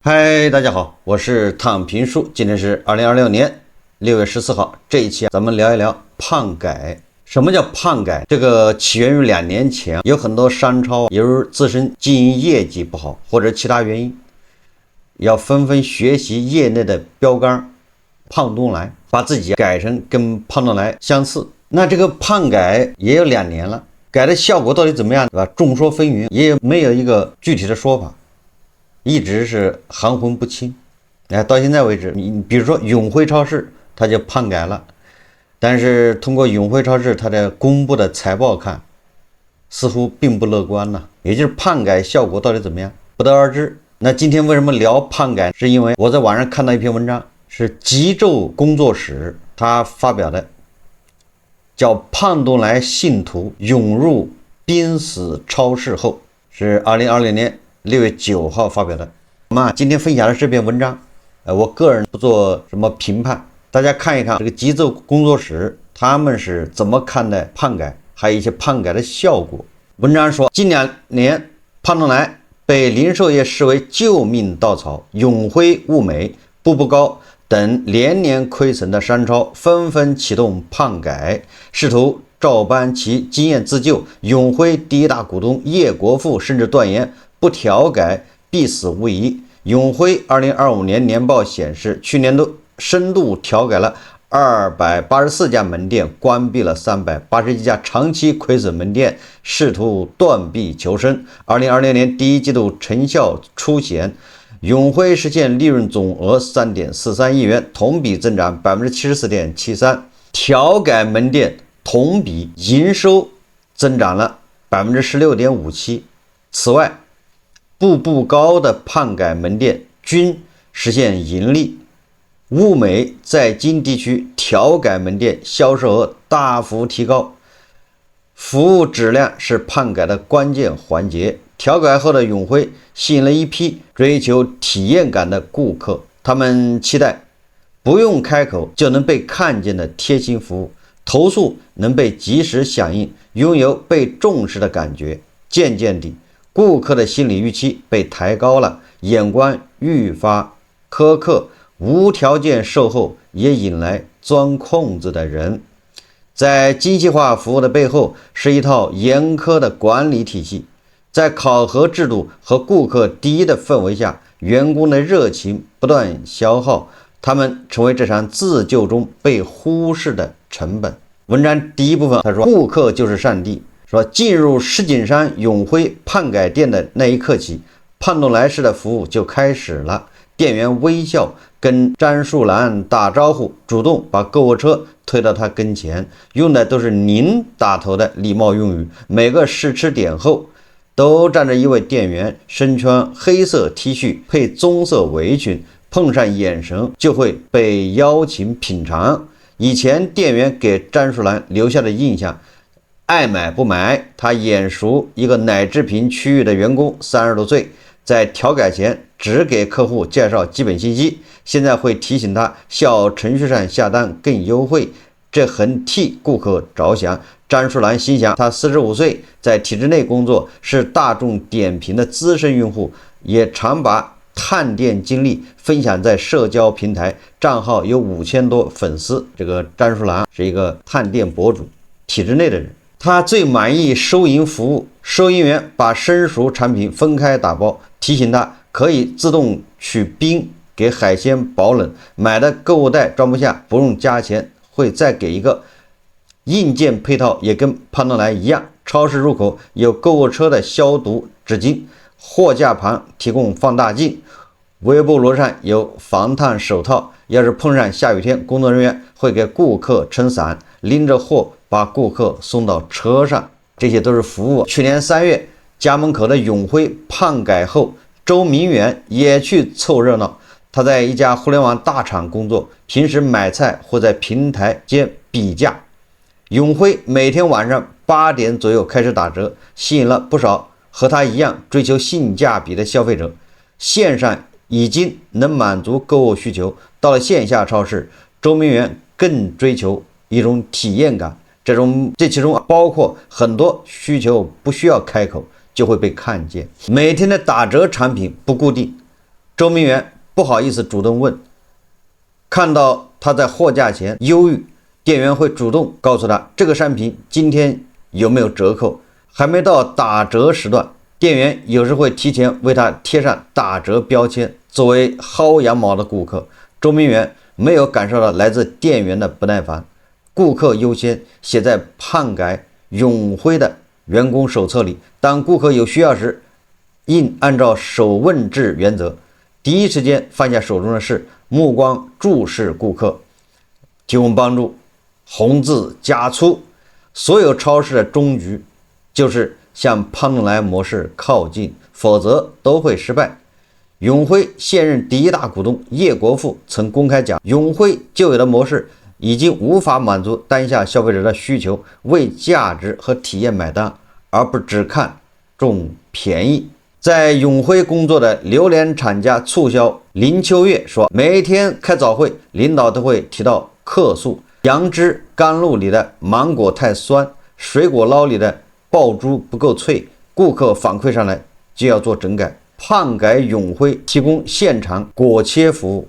嗨，大家好，我是躺平叔，今天是2026年6月14号。這一期咱們聊一聊胖改。什麼叫胖改？這個起源於2年前，有很多商超由於自身經營業績不好或者其他原因，要紛紛學習業內的標杆胖東來，把自己改成跟胖東來相似。那這個胖改也有2年了，改的效果到底怎麼樣，对吧？众說紛紜，也沒有一個具體的說法。一直是含混不清，到現在為止，你比如说永輝超市，它就胖改了，但是通過永輝超市它的公布的財報看，似乎並不樂觀呢。也就是胖改效果到底怎麼樣，不得而知。那今天為什麼聊胖改？是因為我在網上看到一篇文章，是極昼工作室他發表的，叫《胖東來信徒湧入瀕死超市後》，是2020年6月9號發表的。今天分享的這篇文章，我個人不做什麼評判，大家看一看這個極晝工作室他們是怎麼看待胖改，還有一些胖改的效果。文章說，近2年胖東來被零售業視為救命稻草，永輝、物美、步步高等連年虧損的商超紛紛啟動胖改，試圖照搬其經驗自救。永輝第一大股東葉國富甚至斷言，不調改必死無疑。永輝2025年年報顯示，去年度深度調改了284家門店，關閉了381家長期虧損門店，試圖斷臂求生。2026年第一季度成效初顯，永輝實現利潤總額3.43億元，同比增長74.73%，調改門店同比營收增長了16.57%。此外，步步高的胖改門店均實現盈利，物美在京地區調改門店銷售額大幅提高，服務質量是胖改的關鍵環節。調改後的永輝吸引了一批追求體驗感的顧客，他們期待不用開口就能被看見的貼心服務，投訴能被及時響應，擁有被重視的感覺。漸漸地，顧客的心理預期被抬高了，眼光愈發苛刻，無條件售後也引來鑽空子的人。在精細化服務的背後，是一套嚴苛的管理體系。在考核制度和顧客第一的氛圍下，員工的熱情不斷消耗，他們成為這場自救中被忽視的成本。文章第一部分他說，顧客就是上帝。說進入石景山永輝胖改店的那一刻起，胖東來式的服務就開始了。店員微笑跟張樹蘭打招呼，主動把購物車推到他跟前，用的都是您打頭的禮貌用語。每個試吃點後都站着一位店員，身穿黑色 T 恤配棕色圍裙，碰上眼神就會被邀請品嘗。以前店員給張樹蘭留下的印象，愛買不買，他眼熟一個奶製品區域的員工，30多歲，在調改前只給客戶介紹基本信息，現在會提醒他小程序上下單更優惠，這很替顧客着想。張樹蘭心想，他45歲，在體制內工作，是大眾點評的資深用戶，也常把探店經歷分享在社交平台，賬號有5000多粉絲。這個張樹蘭是一個探店博主，體制內的人。他最滿意收銀服務，收银員把生熟產品分開打包，提醒他可以自動取冰，給海鮮保冷，買的購物袋裝不下不用加錢，會再給一個。硬件配套也跟胖東來一樣，超市入口有購物車的消毒紙巾，貨架旁提供放大鏡，微波爐上有防燙手套，要是碰上下雨天，工作人員會給顧客撐傘，拎着貨把顧客送到車上，這些都是服務。去年3月，家門口的永輝胖改後，周明遠也去湊熱鬧。他在一家互聯網大廠工作，平時買菜或在平台間比價。永輝每天晚上8點左右開始打折，吸引了不少和他一樣追求性價比的消費者。線上已經能滿足購物需求，到了線下超市，周明遠更追求一種體驗感。這其中包括很多需求不需要開口就會被看見。每天的打折產品不固定，周明源不好意思主動問，看到他在貨架前猶豫，店員會主動告訴他這個商品今天有沒有折扣，還沒到打折時段，店員有時會提前為他貼上打折標籤。作為薅羊毛的顧客，周明源沒有感受到來自店員的不耐煩。顧客優先寫在胖改永輝的員工手冊裡，當顧客有需要時，應按照手問制原則，第一時間放下手中的事，目光注視顧客，提供幫助，紅字加粗。所有超市的终局就是向胖东來模式靠近，否則都會失敗。永輝現任第一大股東葉國富曾公開講，永輝舊有的模式已經無法滿足當下消費者的需求，為價值和體驗買單，而不只看重便宜。在永輝工作的榴蓮廠家促銷林秋月說，每天開早會，領導都會提到客訴，楊枝甘露裡的芒果太酸，水果撈裡的爆珠不夠脆，顧客反饋上來就要做整改。胖改永輝提供現場果切服務，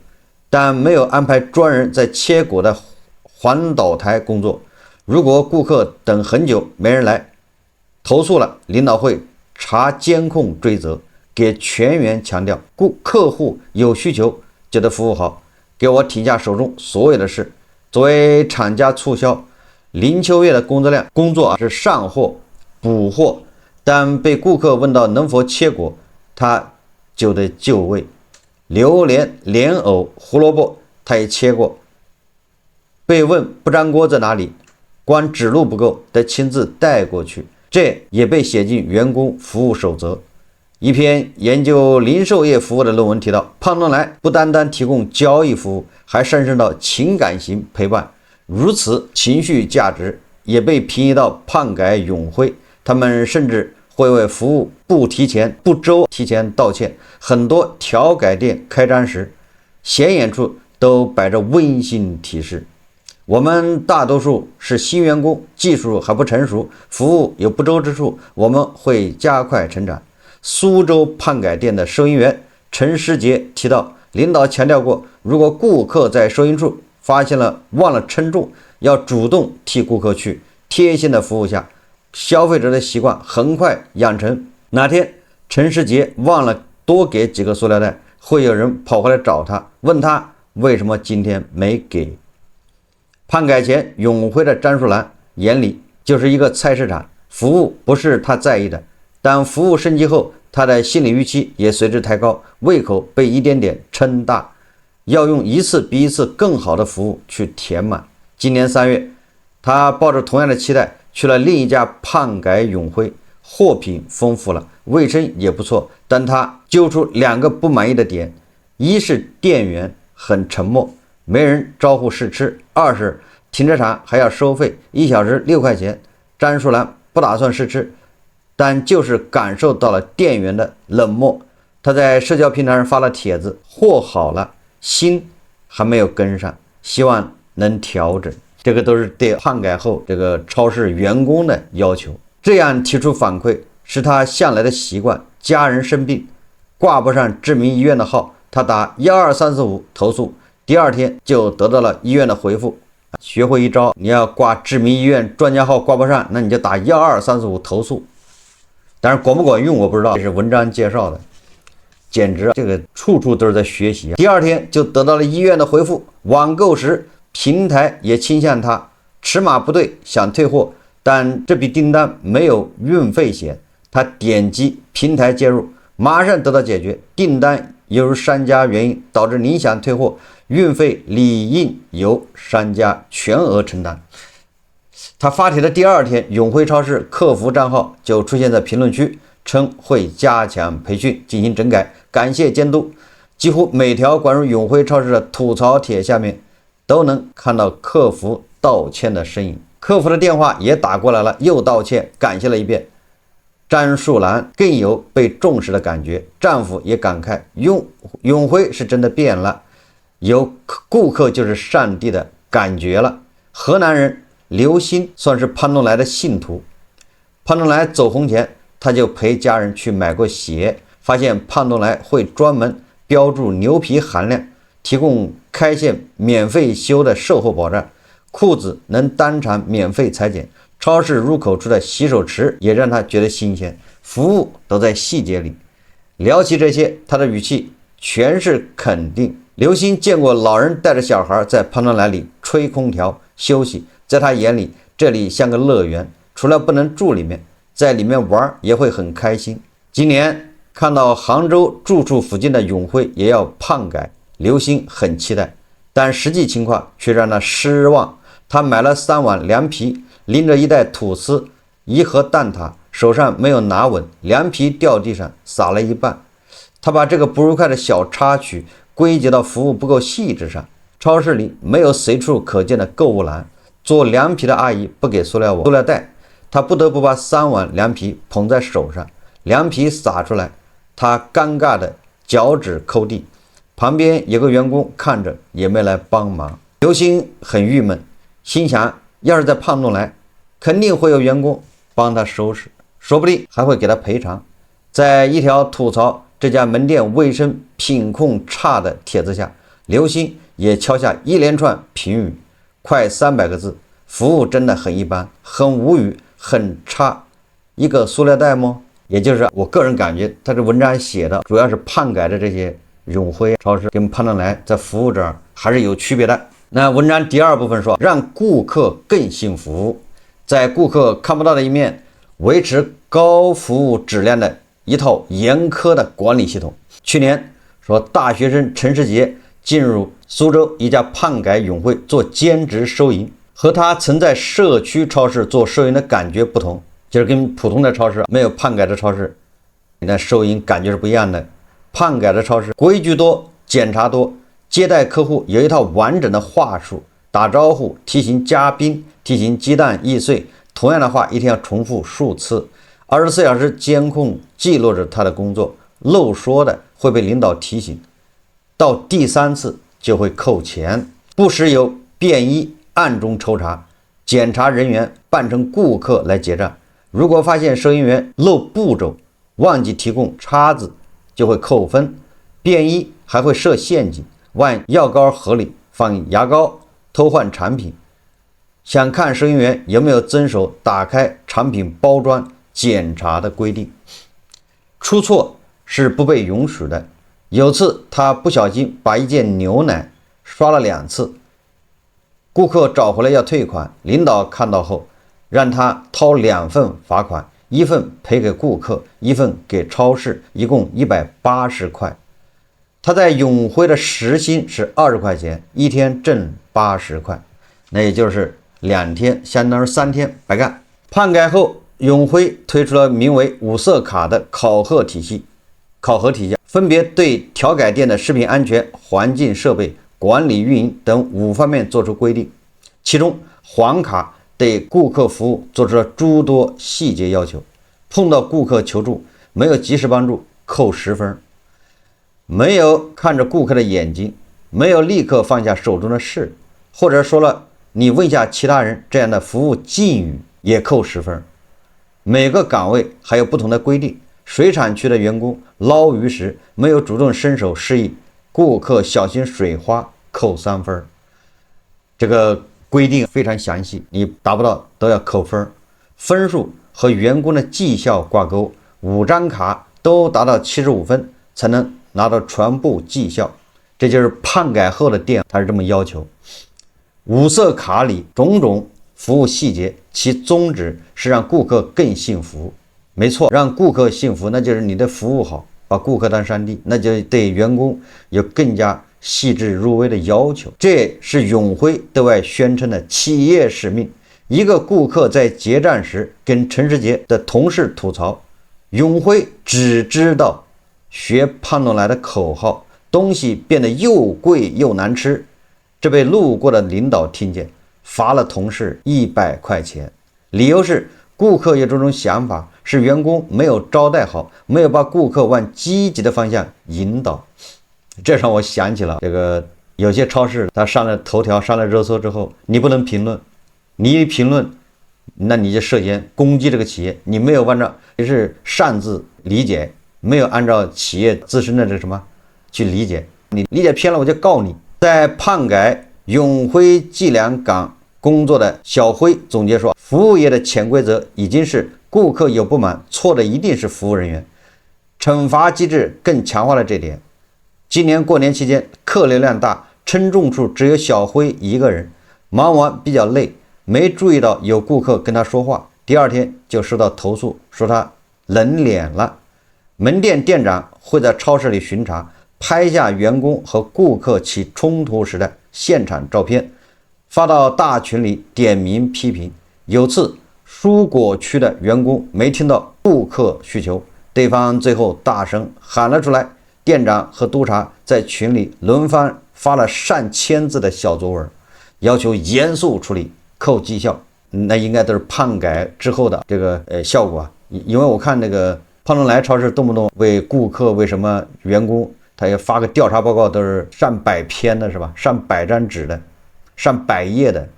但沒有安排專人在切果的環島台工作。如果顧客等很久沒人來，投訴了，領導會查監控追責，給全員強調，客戶有需求就得服務好，給我停下手中所有的事。作為廠家促銷，林秋月的工作是上貨補貨，但被顧客問到能否切果，他就得就位。榴蓮、蓮藕、胡蘿蔔他也切過，被問不粘鍋在哪裡，光指路不夠，得親自帶過去，這也被寫進員工服務守則。一篇研究零售業服務的論文提到，胖東來不單單提供交易服務，還上升到情感型陪伴，如此情緒價值也被平移到胖改永輝，他們甚至會為服務不周提前道歉。很多調改店開張時，顯眼處都擺着溫馨提示，我們大多數是新員工，技術還不成熟，服務有不周之處，我們會加快成長。蘇州胖改店的收银員陳師杰提到，領導強調過，如果顧客在收銀處發現了忘了稱重，要主動替顧客去，貼心的服務下，消費者的習慣很快養成。哪天陳師杰忘了多給幾個塑料袋，會有人跑回來找他，問他為什麼今天沒給。胖改前永輝的張樹蘭眼裡就是一個菜市場，服務不是他在意的，但服務升級後，他的心理預期也隨之抬高，胃口被一點點撐大，要用一次比一次更好的服務去填滿。今年3月，他抱着同樣的期待去了另一家胖改永輝，貨品豐富了，衛生也不錯，但他揪出2個不滿意的點：一是店員很沉默，沒人招呼試吃；二是停車場還要收費，1小時6塊錢。張樹蘭不打算試吃，但就是感受到了店員的冷漠。他在社交平台上發了帖子，貨好了，心還沒有跟上，希望能調整。這個都是對胖改後這個超市員工的要求。這樣提出反饋是他向來的習慣。家人生病掛不上知名醫院的號，他打12345投訴，第2天就得到了醫院的回復。學會一招，你要掛知名醫院專家號掛不上，那你就打12345投訴。但是管不管用我不知道，這是文章介紹的，簡直這個處處都是在學習。第2天就得到了醫院的回復，網購時平台也傾向他，尺碼不對想退貨，但這筆訂單沒有運費險，他點擊平台介入，馬上得到解決。訂單由商家原因導致您想退貨，運費理應由商家全額承擔。他發帖的第2天，永輝超市客服賬號就出現在評論區，稱會加強培訓，進行整改，感謝監督。幾乎每條關於永輝超市的吐槽帖下面都能看到客服道歉的身影，客服的電話也打過來了，又道歉，感謝了一遍。張樹蘭更有被重視的感覺，丈夫也感慨，永輝是真的變了，有顧客就是上帝的感覺了。河南人劉鑫算是胖東來的信徒，胖東來走紅前，他就陪家人去買過鞋，發現胖東來會專門標注牛皮含量，提供開線免費修的售後保障，褲子能當場免費裁剪，超市入口處的洗手池也讓他覺得新鮮，服務都在細節裡。聊起這些，他的語氣全是肯定。劉鑫見過老人帶着小孩在胖東來裡吹空調休息，在他眼裡這裡像個樂園，除了不能住裡面，在裡面玩也會很開心。今年看到杭州住處附近的永輝也要胖改，劉鑫很期待，但實際情況卻讓他失望。他買了3碗涼皮，拎着一袋吐司，一盒蛋撻，手上沒有拿穩，涼皮掉地上灑了一半。他把這個不愉快的小插曲歸結到服務不夠細緻上。超市裡沒有隨處可見的購物籃，做涼皮的阿姨不給塑料袋，他不得不把3碗涼皮捧在手上，涼皮灑出來，他尷尬的腳趾摳地。旁邊有個員工看着也沒來幫忙。劉鑫很鬱悶，心想要是在胖東來，肯定會有員工幫他收拾，說不定還會給他賠償。在一條吐槽這家門店衛生品控差的帖子下，劉鑫也敲下一連串評語，快300個字，服務真的很一般，很無語，很差。一個塑料袋嗎？也就是我個人感覺，他這文章寫的主要是胖改的這些永輝超市跟胖東來在服務这兒還是有區別的。那文章第2部分說，讓顧客更信服務，在顧客看不到的一面，維持高服務質量的一套嚴苛的管理系統。去年說大學生陳世杰進入蘇州一家胖改永輝做兼職收銀，和他曾在社區超市做收銀的感覺不同，就是跟普通的超市沒有胖改的超市那收銀感覺是不一樣的。胖改的超市規矩多，檢查多，接待客戶有一套完整的話術，打招呼、提醒嘉賓、提醒雞蛋易碎，同樣的話一天要重複數次，24小時監控記錄着他的工作，漏說的會被領導提醒，到第3次就會扣錢，不時有便衣暗中抽查，檢查人員扮成顧客來結賬，如果發現收銀員漏步驟，忘記提供叉子就會扣分，便衣還會設陷阱，往藥膏盒裡放牙膏，偷換產品。想看收银員有沒有遵守打開產品包裝檢查的規定，出錯是不被允許的。有次他不小心把一件牛奶刷了2次，顧客找回來要退款，領導看到後讓他掏2份罰款，一份賠給顧客，一份給超市，一共180塊。他在永輝的時薪是20塊錢，一天掙80塊，那也就是2天，相當於3天白幹。胖改後，永輝推出了名為五色卡的考核體系，分別對調改店的食品安全、環境設備、管理運營等5方面做出規定，其中黃卡對顧客服務做出了諸多細節要求，碰到顧客求助沒有及時幫助扣10分，沒有看着顧客的眼睛，沒有立刻放下手中的事，或者說了你問下其他人這樣的服務禁語也扣10分。每個崗位還有不同的規定，水產區的員工撈魚時沒有主動伸手示意顧客小心水花扣3分。這個規定非常詳細，你達不到都要扣分，分數和員工的績效掛鈎，5張卡都達到75分才能拿到全部績效。這就是胖改後的店它是這麼要求。五色卡裡種種服務細節，其宗旨是讓顧客更幸福。沒錯，讓顧客幸福，那就是你的服務好，把顧客當上帝，那就对員工有更加細致入微的要求。這是永輝對外宣稱的企業使命。一個顧客在結賬時跟陳世杰的同事吐槽，永輝只知道學胖東來的口號，東西變得又貴又難吃，這被路過的領導聽見，罰了同事100塊錢。理由是顧客有這種想法，是員工沒有招待好，沒有把顧客往積極的方向引導。這讓我想起了這個有些超市，他上了頭條上了熱搜之後，你不能評論，你一評論那你就涉嫌攻擊這個企業，你沒有按照，也是擅自理解，沒有按照企業自身的這什麼去理解，你理解偏了我就告你。在胖改永辉计量港工作的小辉总結說，服務業的潛規則已经是顧客有不滿，錯的一定是服務人员，懲罰機制更強化了這點。今年過年期間客流量大，稱重處只有小輝一個人，忙完比較累，沒注意到有顧客跟他說話，第二天就收到投訴，說他冷臉了。門店店長會在超市裡巡查，拍下員工和顧客起衝突時的現場照片，發到大群裡點名批評。有次蔬果區的員工沒聽到顧客需求，對方最後大聲喊了出來，店長和督察在群裡輪番發了上千字的小作文，要求嚴肅處理，扣績效。那應該都是胖改之後的这個效果啊。因為我看那個胖東來超市動不動為顧客為什麼員工他也發個調查報告，都是上百篇的是吧？上百張紙的，上百頁的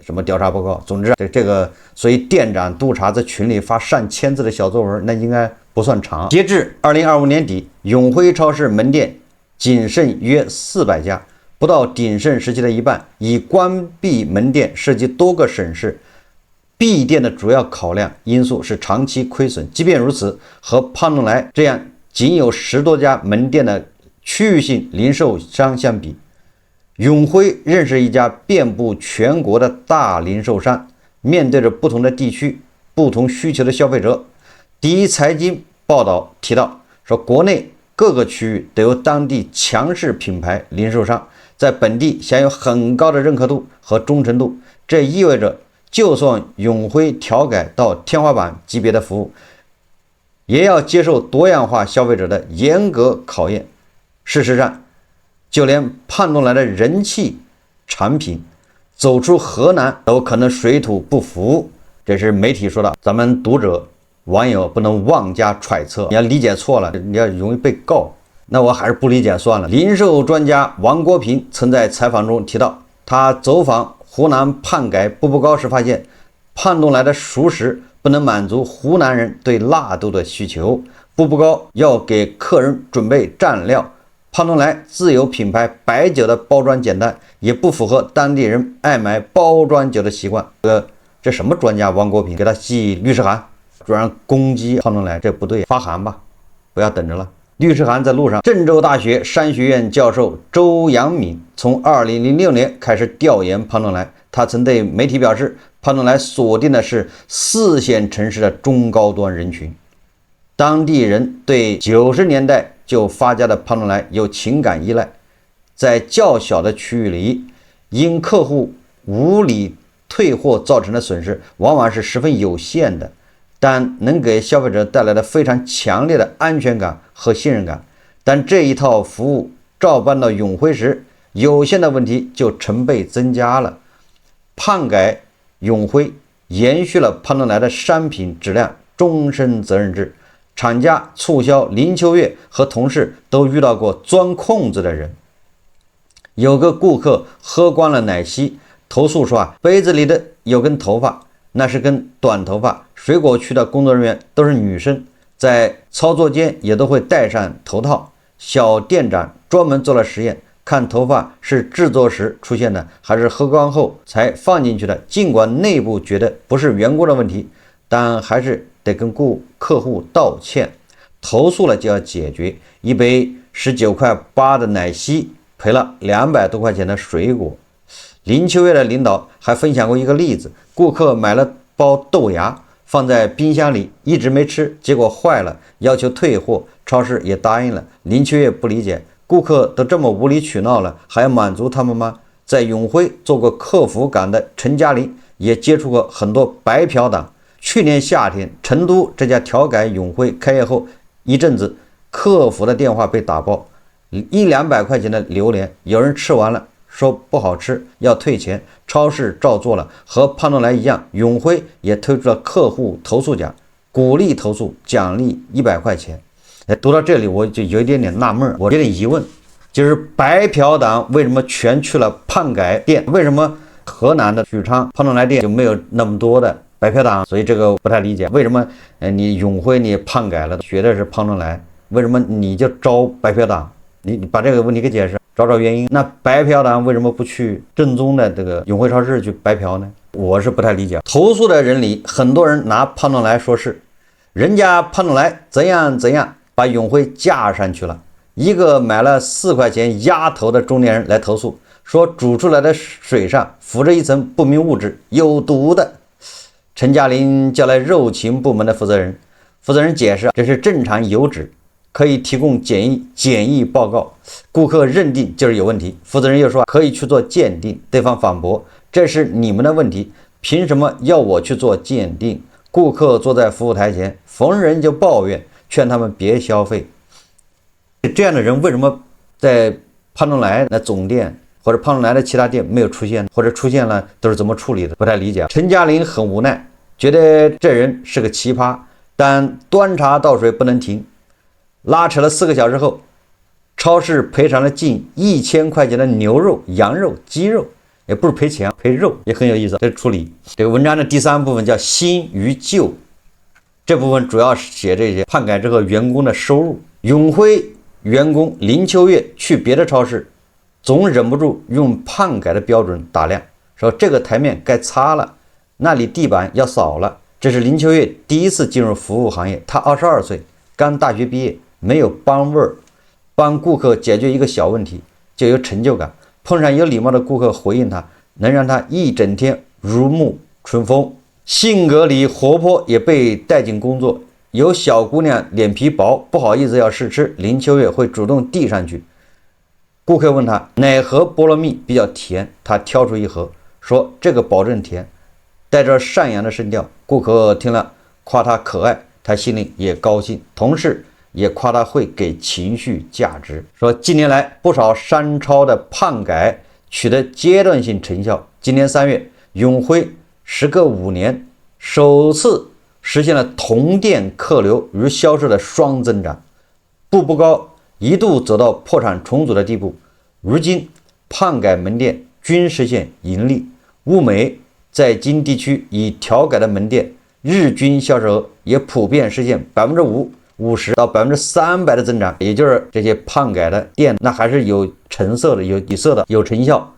什麼調查報告。總之這個，所以店長督察在群裡發上千字的小作文，那應該不算長。截至2025年底，永輝超市門店僅剩約400家，不到鼎盛時期的一半。已關閉門店涉及多個省市，閉店的主要考量因素是長期虧損。即便如此，和胖東來這樣僅有10多家門店的區域性零售商相比，永輝仍是一家遍布全國的大零售商，面對着不同的地區、不同需求的消費者。第一財經報道提到說，國內各個區域都有當地強勢品牌零售商，在本地享有很高的認可度和忠誠度。這意味着，就算永輝調改到天花板級別的服務，也要接受多樣化消費者的嚴格考驗。事實上，就連胖東來的人氣產品走出河南都可能水土不服，這是媒體說的，咱們讀者網友不能妄加揣測，你要理解錯了，你要容易被告。那我還是不理解算了。零售專家王國平曾在採訪中提到，他走訪湖南胖改步步高時發現，胖東來的熟食不能滿足湖南人對辣度的需求，步步高要給客人準備蘸料。胖東來自有品牌白酒的包裝簡單，也不符合當地人愛買包裝酒的習慣。這什麼專家王國平給他寄律師函，主張攻擊胖東來，這不對，發函吧，不要等着了。律師函在路上。鄭州大學商學院教授周陽敏從2006年開始調研胖東來，他曾對媒體表示，胖東來鎖定的是4線城市的中高端人群，當地人對90年代就發家的胖東來有情感依賴，在較小的區域裡，因客戶無理退貨造成的損失往往是十分有限的，但能給消費者帶來的非常強烈的安全感和信任感。但這一套服務照搬到永輝時，有限的問題就成倍增加了。胖改永輝延續了胖東來的商品質量終身責任制，廠家促銷林秋月和同事都遇到過鑽空子的人。有個顧客喝光了奶昔，投訴說杯子裡的有根頭髮，那是根短頭髮。水果區的工作人員都是女生，在操作間也都會戴上頭套。小店長專門做了實驗，看頭髮是製作時出現的，還是喝光後才放進去的。儘管內部覺得不是員工的問題，但還是得跟客戶道歉。投訴了就要解決。一杯19.8塊的奶昔賠了200多塊錢的水果。林秋月的領導還分享過一個例子，顧客買了包豆芽放在冰箱裡一直沒吃，結果壞了，要求退貨，超市也答應了。林秋月不理解，顧客都這麼無理取鬧了，還要滿足他們嗎？在永輝做過客服崗的陳嘉玲也接觸過很多白嫖黨。去年夏天，成都這家調改永輝開業後一陣子，客服的電話被打爆，100-200塊錢的榴蓮，有人吃完了說不好吃要退錢，超市照做了。和胖東來一樣，永輝也推出了客戶投訴獎，鼓勵投訴，獎勵100塊錢。讀到這裡我就有一點點納悶，我有點疑問，就是白嫖黨為什麼全去了胖改店？為什麼河南的许昌胖東來店就沒有那麼多的白嫖党？所以這個不太理解，為什麼你永輝你胖改了，學的是胖東來，為什麼你就招白嫖党？你把这个問題給解釋，找原因。那白嫖黨為什麼不去正宗的這個永輝超市去白嫖呢？我是不太理解。投訴的人裡，很多人拿胖東來說事，人家胖東來怎樣怎樣把永輝架上去了。一個買了4塊錢鴨頭的中年人來投訴，說煮出來的水上浮着一層不明物質，有毒的。陳嘉玲叫來肉禽部門的負責人，負責人解釋這是正常油脂，可以提供檢疫報告，顧客認定就是有問題。負責人又說可以去做鑑定，對方反駁這是你們的問題，憑什麼要我去做鑑定？顧客坐在服務台前，逢人就抱怨，勸他們別消費。這樣的人為什麼在胖東來的總店或者胖東來的其他店沒有出現，或者出現了都是怎麼處理的？不太理解。陳嘉玲很無奈，覺得這人是個奇葩，但端茶倒水不能停。拉扯了4個小時後，超市賠償了近1000塊錢的牛肉、羊肉、雞肉，也不是賠錢，賠肉，也很有意思。這是處理。這個文章的第3部分叫新與舊，這部分主要是寫這些胖改之後員工的收入。永輝員工林秋月去別的超市，總忍不住用胖改的標準打量，說這個台面該擦了，那裡地板要掃了。這是林秋月第一次進入服務行業，他22歲，剛大學畢業，沒有幫味兒，幫顧客解決一個小問題就有成就感。碰上有禮貌的顧客回應他，能讓他一整天如沐春風。性格裡活潑，也被帶進工作。有小姑娘臉皮薄，不好意思要試吃，林秋月會主動遞上去。顧客問他哪盒菠蘿蜜比較甜，他挑出一盒，說這個保證甜，帶着贍養的聲調。顧客聽了誇他可愛，他心裡也高興。同事也誇他會給情緒價值，說近年來不少商超的胖改取得階段性成效。今年3月，永輝時隔5年首次實現了同店客流與銷售的雙增長，步步高一度走到破產重組的地步。如今胖改門店均實現盈利，物美在京地區已調改的門店日均銷售額也普遍實現50%到300%的增長，也就是這些胖改的店那還是有成色的、有底色的、有成效。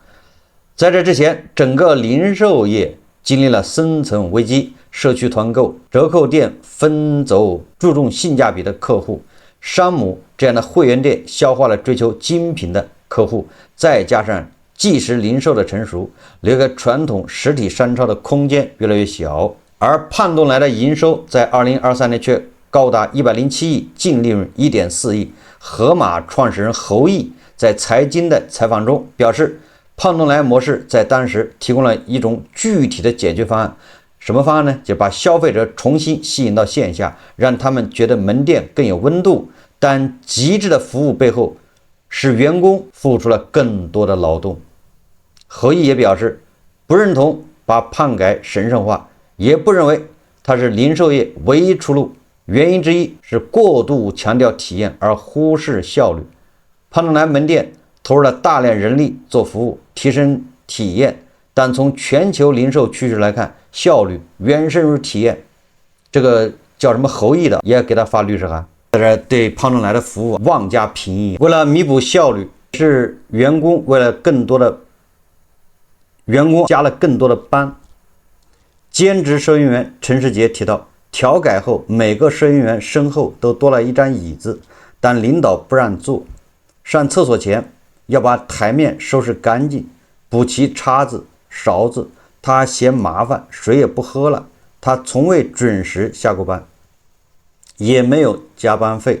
在這之前，整個零售業經歷了深層危機，社區團購、折扣店分走注重性價比的客戶，山姆這樣的會員店消化了追求精品的客戶，再加上即時零售的成熟，留給傳統實體商超的空間越來越小。而胖東來的營收在2023年卻高達107億，淨利潤1.4億。盒馬創始人侯毅在財經的採訪中表示，胖東來模式在當時提供了一種具體的解決方案。什麼方案呢？就把消費者重新吸引到線下，讓他們覺得門店更有溫度。但極致的服務背後，使員工付出了更多的勞動。侯毅也表示，不認同把胖改神聖化，也不認為它是零售業唯一出路。原因之一是過度強調體驗而忽視效率。胖東來門店投入了大量人力做服務，提升體驗，但從全球零售趨勢來看，效率遠勝於體驗。這個叫什麼侯毅的也給他發律師函，在這對胖東來的服務妄加評議。為了彌補效率，是員工為了更多的員工加了更多的班。兼職收銀員陳世杰提到，調改後每個收銀員身後都多了一張椅子，但領導不讓坐。上廁所前要把台面收拾乾淨，補齊叉子勺子，他嫌麻煩，水也不喝了。他從未準時下過班，也沒有加班費。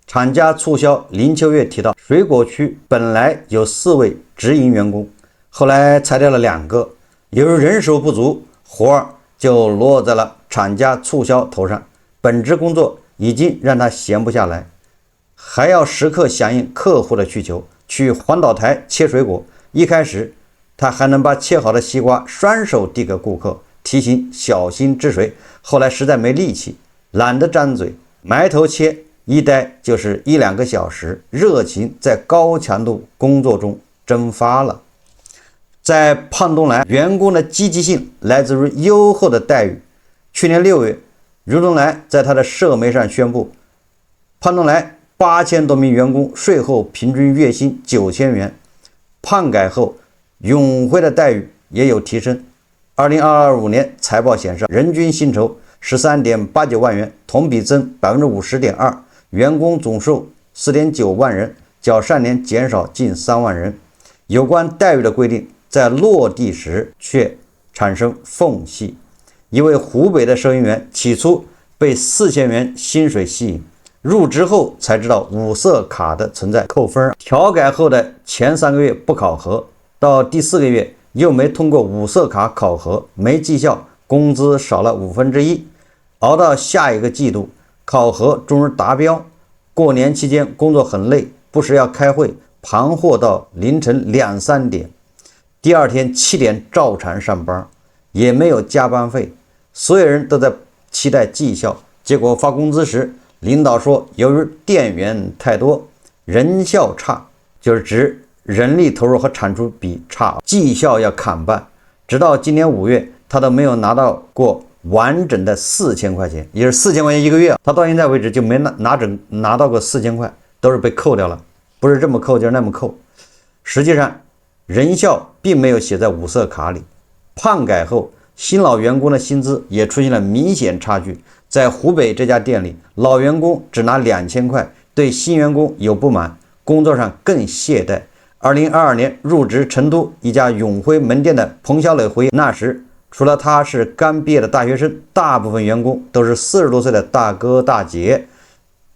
廠家促銷林秋月提到，水果區本來有4位直營員工，後來裁掉了2個，由於人手不足，活兒就落在了廠家促銷頭上，本職工作已經讓他閒不下來，還要時刻響應客戶的需求，去環島台切水果。一開始他還能把切好的西瓜雙手遞給顧客，提醒小心汁水。後來實在沒力氣，懶得張嘴，埋頭切，一待就是1-2個小時，熱情在高強度工作中蒸發了。在胖東來，員工的積極性來自於優厚的待遇。去年6月，任東來在他的社媒上宣布，胖東來8000多名員工稅後平均月薪9000元。胖改後，永輝的待遇也有提升。2025年財報顯示，人均薪酬13.89萬元，同比增50.2%，員工總數4.9萬人，較上年減少近3萬人。有關待遇的規定在落地時卻產生縫隙。一位湖北的收銀員起初被4000元薪水吸引，入職後才知道五色卡的存在，扣分。調改後的前3個月不考核，到第4個月又沒通過五色卡考核，沒績效，工資少了1/5。熬到下一個季度，考核終於達標。過年期間工作很累，不時要開會，盤貨到凌晨2、3點，第二天7點照常上班，也沒有加班費。所有人都在期待績效，結果發工資時，領導說由於店員太多，人效差，就是指人力投入和產出比差，績效要砍半。直到今年5月，他都沒有拿到過完整的4000塊錢，也是4000塊錢一個月，他到現在為止就沒拿到過4000塊，都是被扣掉了，不是這麼扣就是那麼扣。實際上人效並沒有寫在五色卡裡。胖改後，新老員工的薪資也出現了明顯差距。在湖北這家店裡，老員工只拿2000塊，對新員工有不滿，工作上更懈怠。2022年入職成都一家永輝門店的彭小磊回憶，那時除了他是剛畢業的大學生，大部分員工都是40多歲的大哥大姐，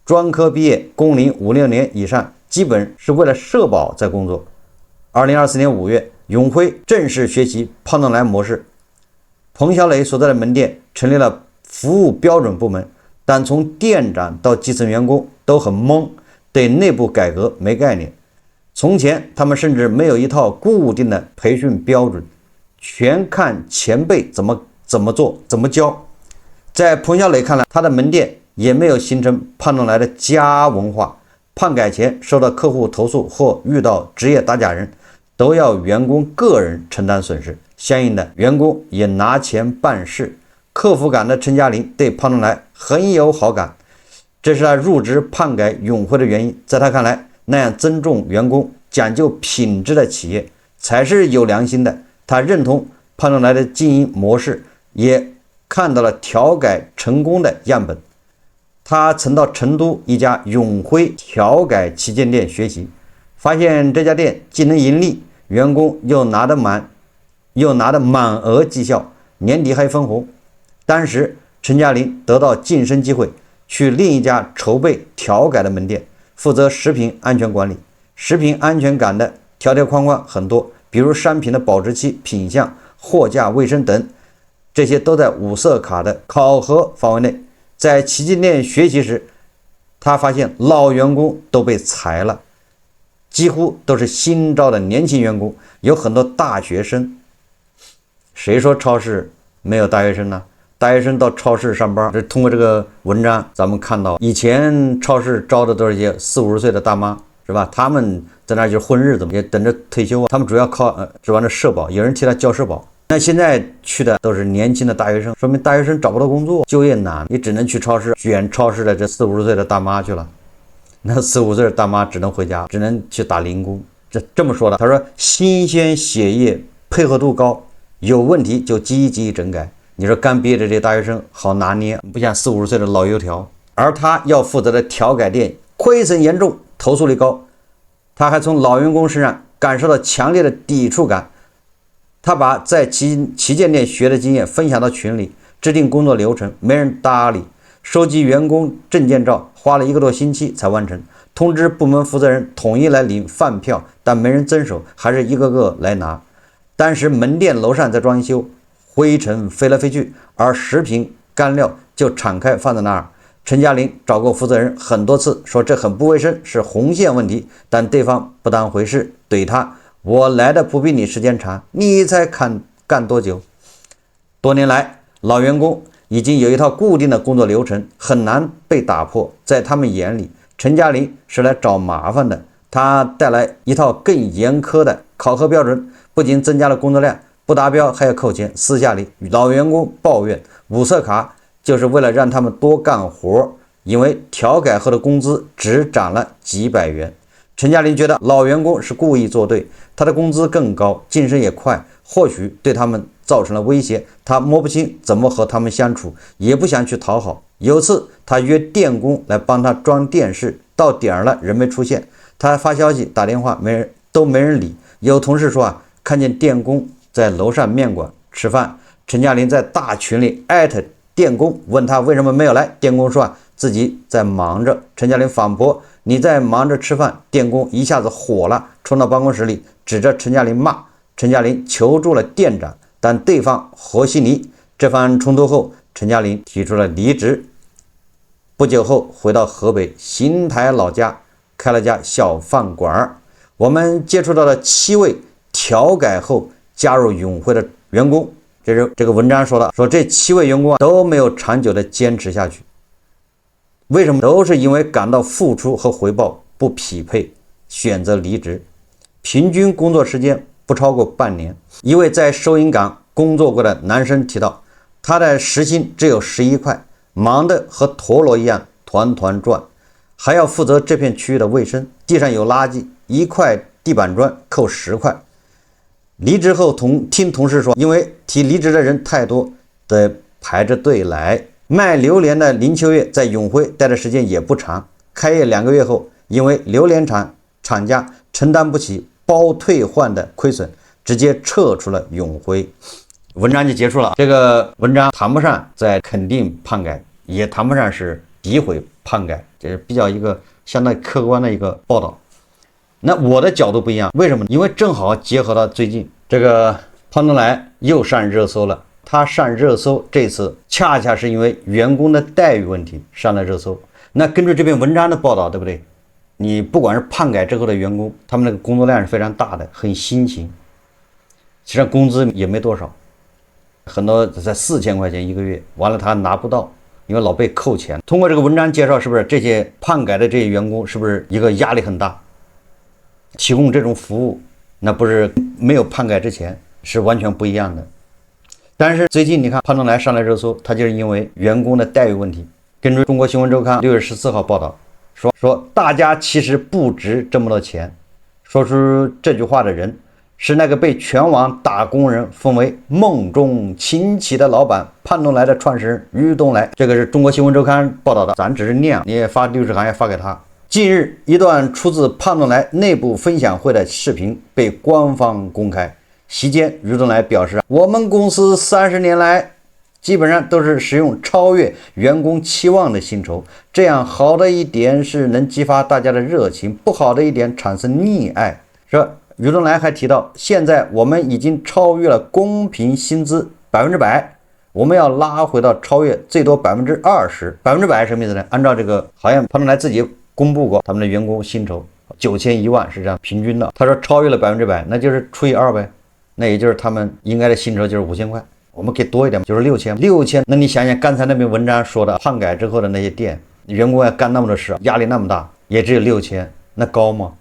專科畢業，工齡5、6年以上，基本是為了社保在工作。2024年5月，永輝正式學習胖东來模式，彭小磊所在的门店成立了服務標準部門，但從店長到基层員工都很懵，對內部改革沒概念。從前他們甚至沒有一套固定的培訓標準，全看前輩怎麼做怎麼教。在彭小磊看来，他的門店也沒有形成胖东來的家文化，胖改前受到客戶投訴或遇到職業打假人，都要員工個人承擔損失，相應的員工也拿錢辦事。克服感的陳嘉玲對胖东來很有好感，這是他入職胖改永輝的原因。在他看來，那樣尊重員工、講究品質的企業才是有良心的。他認同胖東來的經營模式，也看到了調改成功的樣本。他曾到成都一家永輝調改旗艦店學習，發現這家店既能盈利，員工又拿得滿額績效，年底還分紅。當時陳嘉玲得到晉升機會，去另一家籌備調改的門店，負責食品安全管理。食品安全感的條條框框很多，比如商品的保質期、品相、貨架衛生等，這些都在五色卡的考核範圍內。在旗艦店學習時，他發現老員工都被裁了，幾乎都是新招的年輕員工，有很多大學生。誰說超市沒有大學生呢？大學生到超市上班，通過這個文章咱們看到，以前超市招的都是一些40、50歲的大媽，是吧？他們在那就混日子，也等着退休啊。他们主要靠指望着社保，有人替他交社保。那现在去的都是年輕的大學生，說明大學生找不到工作，就業難，你只能去超市選超市的這40、50歲的大媽去了。那40、50歲的大媽只能回家，只能去打零工。這麼說的，他說新鮮血液配合度高，有問題就積極整改。你說剛畢業的這些大學生好拿捏，不像40、50歲的老油條。而他要負責的調改店虧損嚴重，投訴率高，他還從老員工身上感受到強烈的抵觸感。他把在旗艦店學的經驗分享到群裡，制定工作流程，沒人搭理。收集員工證件照花了1個多星期才完成，通知部門負責人統一來領飯票，但沒人遵守，還是一個個來拿。當時門店樓上在裝修，灰塵飛來飛去，而食品乾料就敞開放在那兒。陳嘉玲找過負責人很多次，說這很不衛生，是紅線問題，但對方不當回事，懟他：我來的不比你時間長，你才幹多久？多年來，老員工已經有一套固定的工作流程，很難被打破。在他們眼裡，陳嘉玲是來找麻煩的。他帶來一套更嚴苛的考核標準，不僅增加了工作量，不達標還要扣錢。私下裡，老員工抱怨五色卡就是為了讓他們多幹活，因為調改後的工資只漲了幾百元。陳嘉玲覺得老員工是故意作對，他的工資更高，晉升也快，或許對他們造成了威脅，他摸不清怎麼和他們相處，也不想去討好。有次他約電工來幫他裝電視，到點了人沒出現，他還發消息打電話都沒人理。有同事說看見電工在樓上面館吃飯，陳嘉玲在大群裡艾特電工，問他為什麼沒有來，電工說自己在忙着。陳嘉玲反駁你在忙着吃飯，電工一下子火了，衝到辦公室裡指着陳嘉玲罵。陳嘉玲求助了店長，但对方和稀泥。這番衝突後，陳嘉玲提出了離職。不久後回到河北邢台老家，開了家小飯館。我們接觸到了7位調改後加入永輝的員工，這是這個文章說的，說這7位員工都沒有長久的堅持下去。為什麼？都是因為感到付出和回報不匹配，選擇離職。平均工作時間不超過半年。一位在收银崗工作過的男生提到，他的時薪只有11塊，忙得和陀螺一樣團團轉，還要負責這片區域的衛生，地上有垃圾，1塊地板磚扣10塊。離職後聽同事說，因為提離職的人太多，得排着隊來。賣榴蓮的林秋月在永輝待的時間也不長，開業2個月後，因為榴蓮廠家承擔不起包退換的虧損，直接撤出了永輝。文章就結束了。這個文章談不上在肯定胖改，也談不上是诋毀胖改，這是比較一個相對客觀的一個報道。那我的角度不一樣，為什麼？因為正好結合到最近这個胖东來又上熱搜了。他上熱搜這次恰恰是因為員工的待遇問題上了熱搜。那根據這篇文章的報道，对不對？你不管是胖改之後的員工，他們那個工作量是非常大的，很辛勤，其實工資也沒多少，很多才4000塊錢1個月，完了他拿不到，因為老被扣錢。通過這個文章介紹，是不是這些胖改的這些員工是不是一個壓力很大？提供這種服務，那不是沒有胖改之前是完全不一樣的。但是最近你看胖東來上了熱搜，他就是因為員工的待遇問題。根據中國新聞週刊6月14號報道，說大家其實不值這麼多錢。說出這句話的人是那個被全網打工人奉為夢中情奇的老闆胖東來的創始人于東來。這個是中國新聞週刊報道的，咱只是念，你也發律師函也發給他。近日，一段出自胖東來內部分享會的視頻被官方公開。席間，于東來表示，我們公司30年來基本上都是使用超越員工期望的薪酬，這樣好的一點是能激發大家的熱情，不好的一點產生溺愛。說于東來還提到，現在我們已經超越了公平薪資100%，我們要拉回到超越最多20%，100%什麼意思呢？按照這個好像胖東來自己公布過他們的員工薪酬9000、10000是這樣平均的。他說超越了100%，那就是除以2唄。那也就是他們應該的薪酬就是5000塊，我們給多一點，就是6000。那你想想剛才那篇文章說的胖改之後的那些店員工要幹那麼多事，壓力那麼大，也只有6000，那高嗎？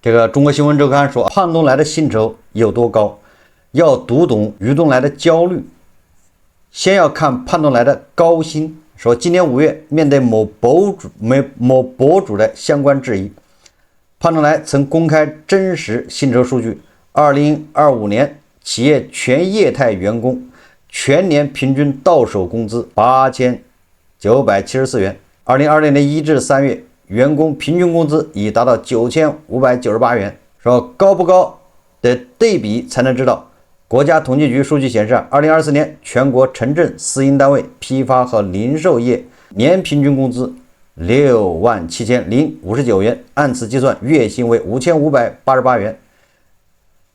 這個中國新聞週刊說胖東來的薪酬有多高，要讀懂于東來的焦慮。先要看胖東來的高薪，說今年5月面對某博主的相關質疑，胖東來曾公開真實薪酬數據。2025年，企業全業態員工全年平均到手工資8974元。2026年1至3月，員工平均工資已達到9598元。說高不高的對比才能知道。國家統計局數據顯示，2024年全國城鎮私營單位批發和零售業年平均工資67059元，按此計算，月薪為5588元。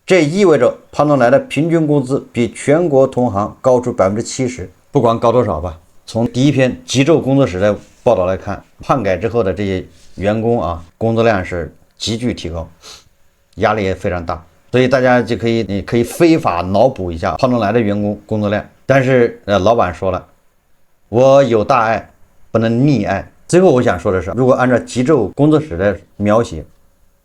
這意味着胖東來的平均工資比全國同行高出70%。不管高多少吧，從第一篇極昼工作室的報道來看，胖改之後的這些員工工作量是急劇提高，壓力也非常大。所以大家就可以非法腦補一下胖東來的員工工作量。但是老闆說了，我有大愛，不能溺愛。最後我想說的是，如果按照極昼工作室的描寫，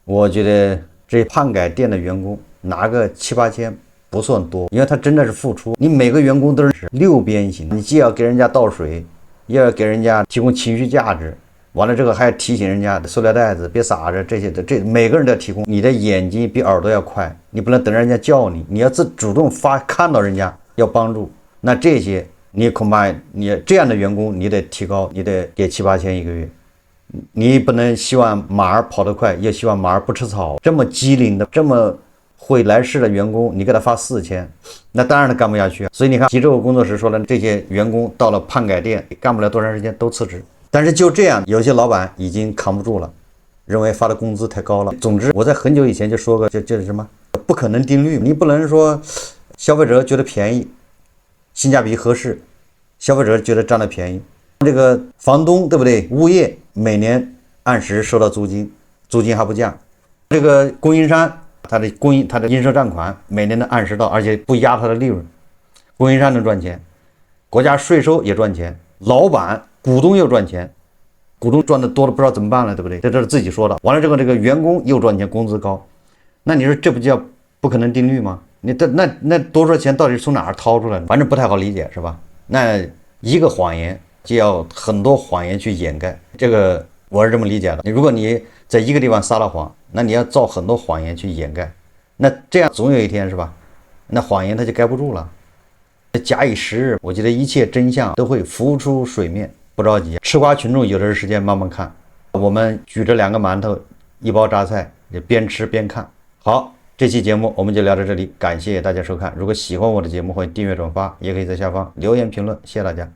我覺得這胖改店的員工拿個7、8千不算多，因為他真的是付出。你每個員工都是6邊形，你既要給人家倒水，要給人家提供情緒價值，完了這個還要提醒人家塑料袋子別撒着這些的，這每個人都要提供。你的眼睛比耳朵要快，你不能等人家叫你，你要主動看到人家要幫助。那這些你恐怕你這樣的員工你得提高，你得給7、8千一個月。你不能希望馬兒跑得快，也希望馬兒不吃草。這麼機靈的，這麼會來事的員工，你給他發4千，那當然他幹不下去啊。所以你看，极昼工作室說了，这些員工到了胖改店幹不了多長時間都辭職。但是就這樣，有些老板已經扛不住了，認為發的工資太高了。總之，我在很久以前就說過，就是什麼不可能定律，你不能说消費者覺得便宜，性價比合適，消費者覺得佔了便宜。這個房東對不對？物業每年按時收到租金，租金還不降。這個供應商他的應收賬款每年能按時到，而且不壓他的利潤，供應商能賺錢，國家稅收也賺錢，老板股東又賺錢，股東賺的多了不知道怎麼辦了，对不对？這是自己說的。完了这個員工又賺錢，工資高，那你說這不叫不可能定律嗎？你那多少錢到底從哪兒掏出來的？反正不太好理解，是吧？那一個謊言就要很多謊言去掩蓋，這個我是這麼理解的。如果你在一個地方撒了謊，那你要造很多謊言去掩蓋，那這樣總有一天是吧？那謊言它就蓋不住了。假以時日，我覺得一切真相都會浮出水面，不着急。吃瓜群眾有的是時間慢慢看。我們舉着2個饅頭，1包榨菜，就邊吃邊看。好，這期節目我們就聊到這裡，感謝大家收看。如果喜歡我的節目，歡迎訂閱轉發，也可以在下方留言評論，謝謝大家。